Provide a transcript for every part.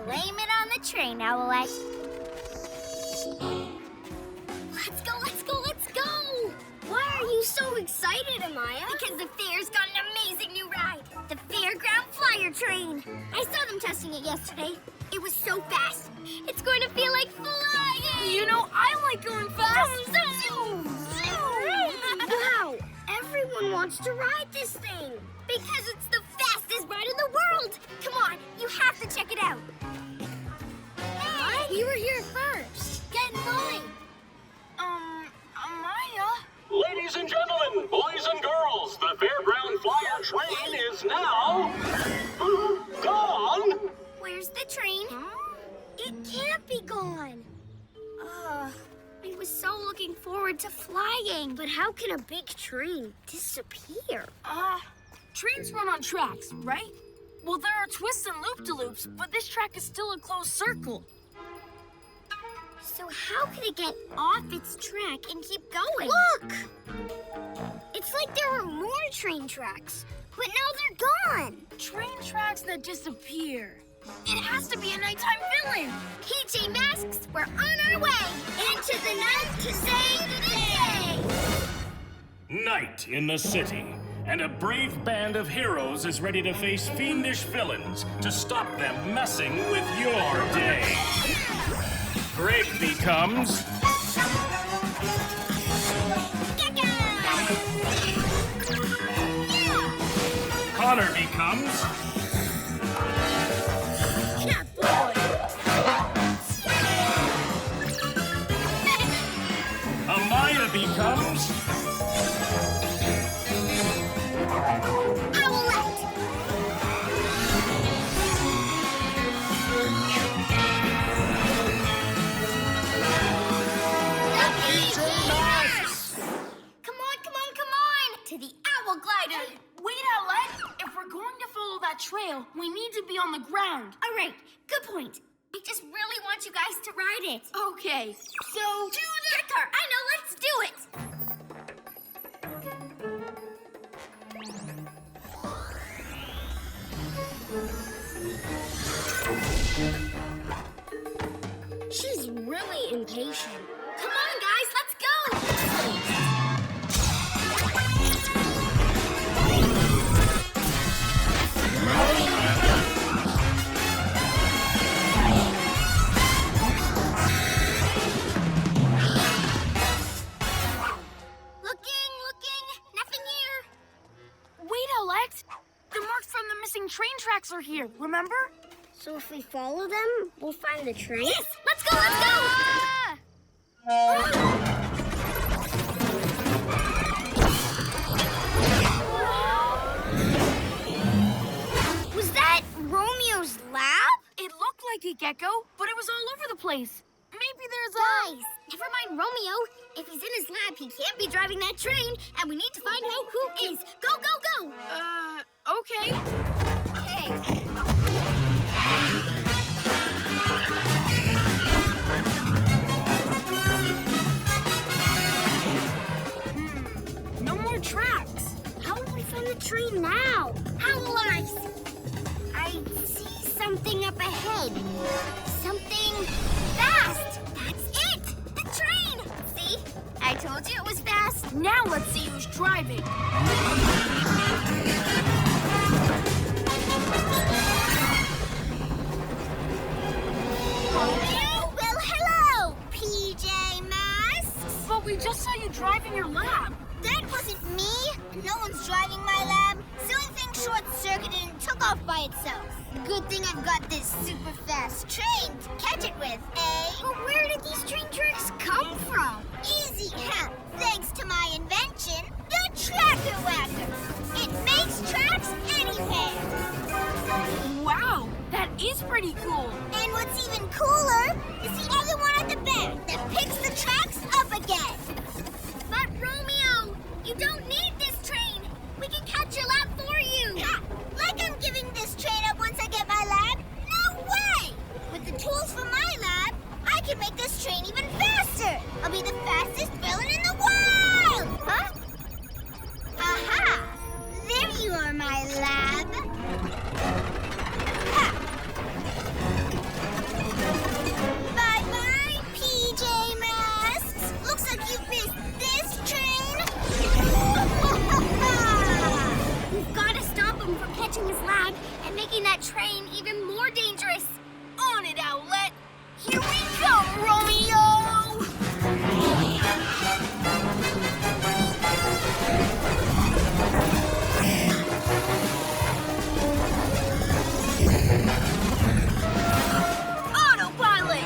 Blame it on the train, Owlette. Let's go, let's go, let's go! Why are you so excited, Amaya? Because the fair's got an amazing new ride. The Fairground Flyer Train. I saw them testing it yesterday. It was so fast. It's going to feel like flying. You know, I like going fast. Zoom, zoom, zoom. Wow, everyone wants to ride this thing. Because it's the fastest ride in the world. Come on, you have to check it out. Hey, you were here first. Get in line. Amaya? Ladies and gentlemen, boys and girls, the Fairground Flyer Train is now gone. Where's the train? It can't be gone. I was so looking forward to flying. But how can a big train disappear? Trains run on tracks, right? Well, there are twists and loop-de-loops, but this track is still a closed circle. So how could it get off its track and keep going? Look! It's like there were more train tracks, but now they're gone. Train tracks that disappear. It has to be a nighttime villain. PJ Masks, we're on our way into the night to save the day. Night in the city, and a brave band of heroes is ready to face fiendish villains to stop them messing with your day. Greg becomes... Gekko! Yeah! Connor becomes... Catboy! Amaya becomes... Owlette! To the Owl Glider! Wait, Owlette. If we're going to follow that trail, we need to be on the ground. All right, good point. I just really want you guys to ride it. Okay, so... To the car! I know, let's do it! She's really impatient. Come on, guys, let's go! Nothing here. Wait, Owlette. The marks from the missing train tracks are here, remember? So if we follow them, we'll find the train? Yes! Let's go, Was that Romeo's lab? It looked like it, Gekko, but it was all over the place. Maybe there's Guys, never mind Romeo. If he's in his lab, he can't be driving that train, and we need to find out who is. Go, go, go! Okay. Hey. No more tracks. How will we find the train now? Owlette! I see something up ahead. Something fast. That's it! The train! See? I told you it was fast. Now let's see who's driving. Romeo? Well, hello, PJ Masks. But we just saw you driving your lab. That wasn't me. No one's driving my lab. Silly thing short-circuited and took off by itself. Good thing I've got this super fast train to catch it with, eh? But where did these train tracks come from? Easy, huh? Thanks to my invention, the Tracker Whacker. It makes tracks anywhere. Wow, that is pretty cool. And what's even cooler is the other one at the back that picks the tracks up again. But Romeo, you don't need this train. We can catch your lab for you. Ha! Like I'm giving this train up once I get my lab? No way! With the tools from my lab, I can make this train even faster. I'll be the fastest villain in the world! Huh? Aha! There you are, my lab. Ha! that train even more dangerous. On it, Owlette! Here we come, Romeo! Autopilot!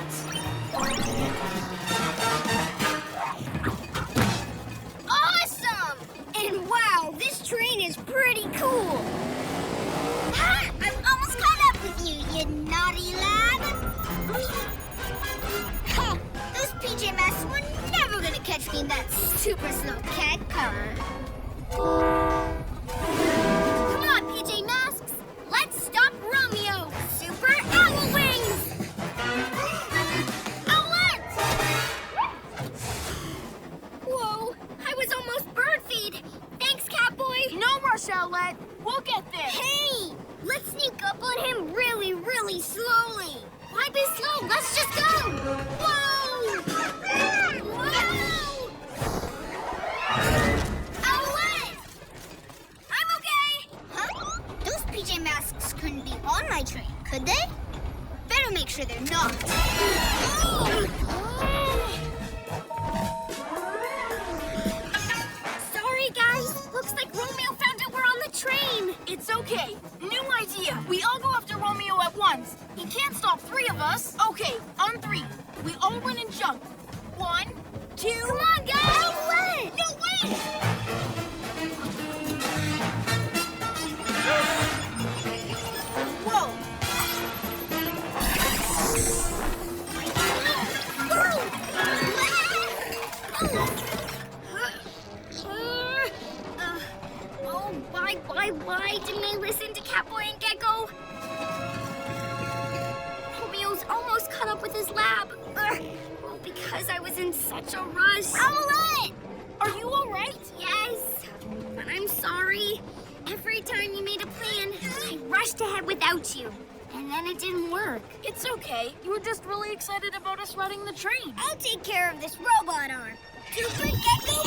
Awesome! And wow, this train is pretty cool. Ha! I'm almost caught up with you, you naughty lad. Ha! Those PJ Masks were never gonna catch me in that super slow cat car. Come on, PJ Masks. Let's stop Romeo. Super Owl Wings! Owlette! Whoa, I was almost bird feed. Thanks, Catboy. No rush, Owlette. We'll get there. Hey, let's sneak up on him really, really slowly. Why be slow? Let's just go. Whoa! Whoa! Owlette! I'm okay. Huh? Those PJ Masks couldn't be on my train, could they? Better make sure they're not. Sorry, guys. Looks like Romeo found out we're on the train. It's okay. New idea. We all go after Romeo at once. He can't stop three of us. Okay, on three. We all run and jump. 1, 2... Come on, guys! Owlette! No, wait! Whoa! Why didn't I listen to Catboy and Gekko? Romeo's almost caught up with his lab. Well, because I was in such a rush. Owlette! Are you all right? Yes, but I'm sorry. Every time you made a plan, I rushed ahead without you. And then it didn't work. It's okay. You were just really excited about us riding the train. I'll take care of this robot arm. Super Gekko!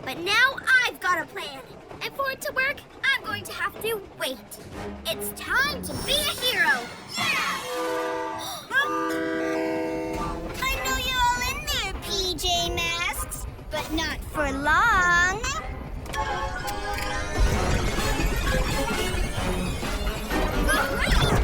But now I've got a plan. And for it to work, I'm going to have to wait. It's time to be a hero. Yeah! I know you're all in there, PJ Masks, but not for long.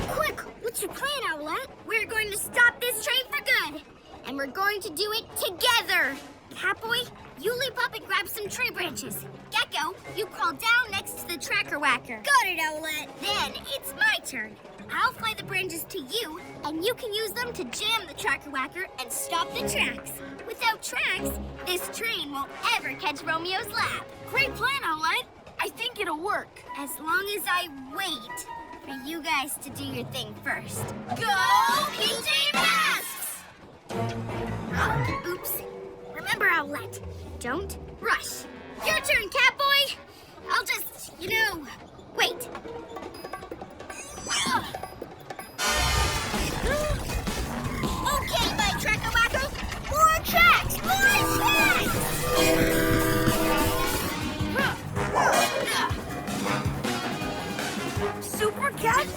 Quick, what's your plan, Owlette? We're going to stop this train for good. And we're going to do it together. Catboy, you leap up and grab some tree branches. Gekko, you crawl down next to the tracker whacker. Got it, Owlette. Then it's my turn. I'll fly the branches to you, and you can use them to jam the tracker whacker and stop the tracks. Without tracks, this train won't ever catch Romeo's lap. Great plan, Owlette. I think it'll work. As long as I wait for you guys to do your thing first. Go, PJ Masks! Oh, oops. Remember, Owlette, don't rush. Your turn, Catboy. I'll just, wait. Okay, my tracker whacker. More tracks! More tracks! Super Cat?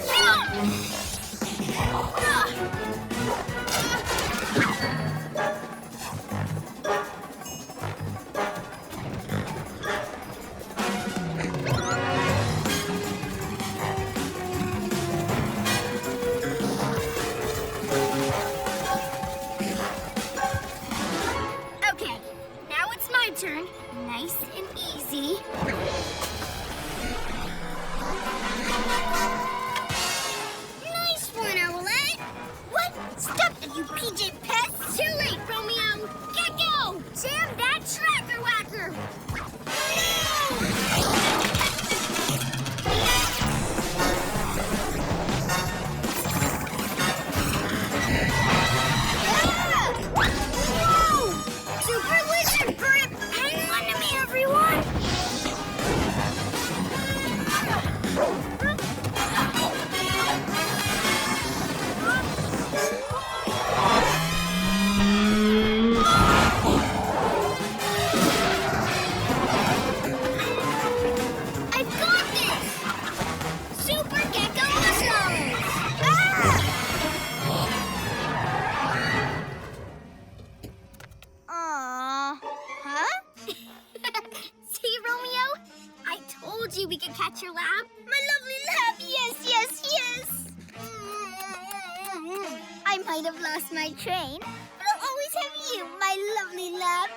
Okay, now it's my turn. Nice and easy. Nice one, Owlette. What? Stop it, you PJ pest. Too late, Romeo. Gekko, jam that tracker whacker. Whoa! Super lizard grip! Hang on to me, everyone! I've got your lap? My lovely lap, yes, yes, yes. I might have lost my train, but I'll always have you, my lovely lap.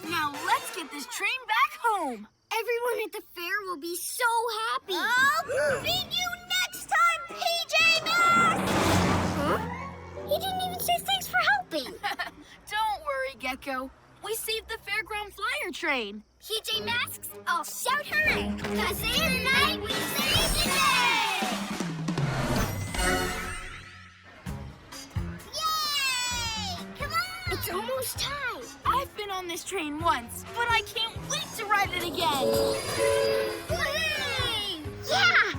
Now let's get this train back home. Everyone at the fair will be so happy. I'll feed you next time, PJ Masks! Huh? He didn't even say thanks for helping. Don't worry, Gekko. We saved the fairground flyer train. PJ Masks, I'll shout hooray! 'Cause in the night we save the day! Yay! Come on! It's almost time. I've been on this train once, but I can't wait to ride it again. Hooray! Yeah!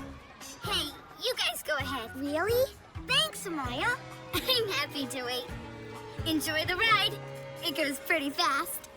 Hey, you guys go ahead. Really? Thanks, Amaya. I'm happy to wait. Enjoy the ride. It goes pretty fast.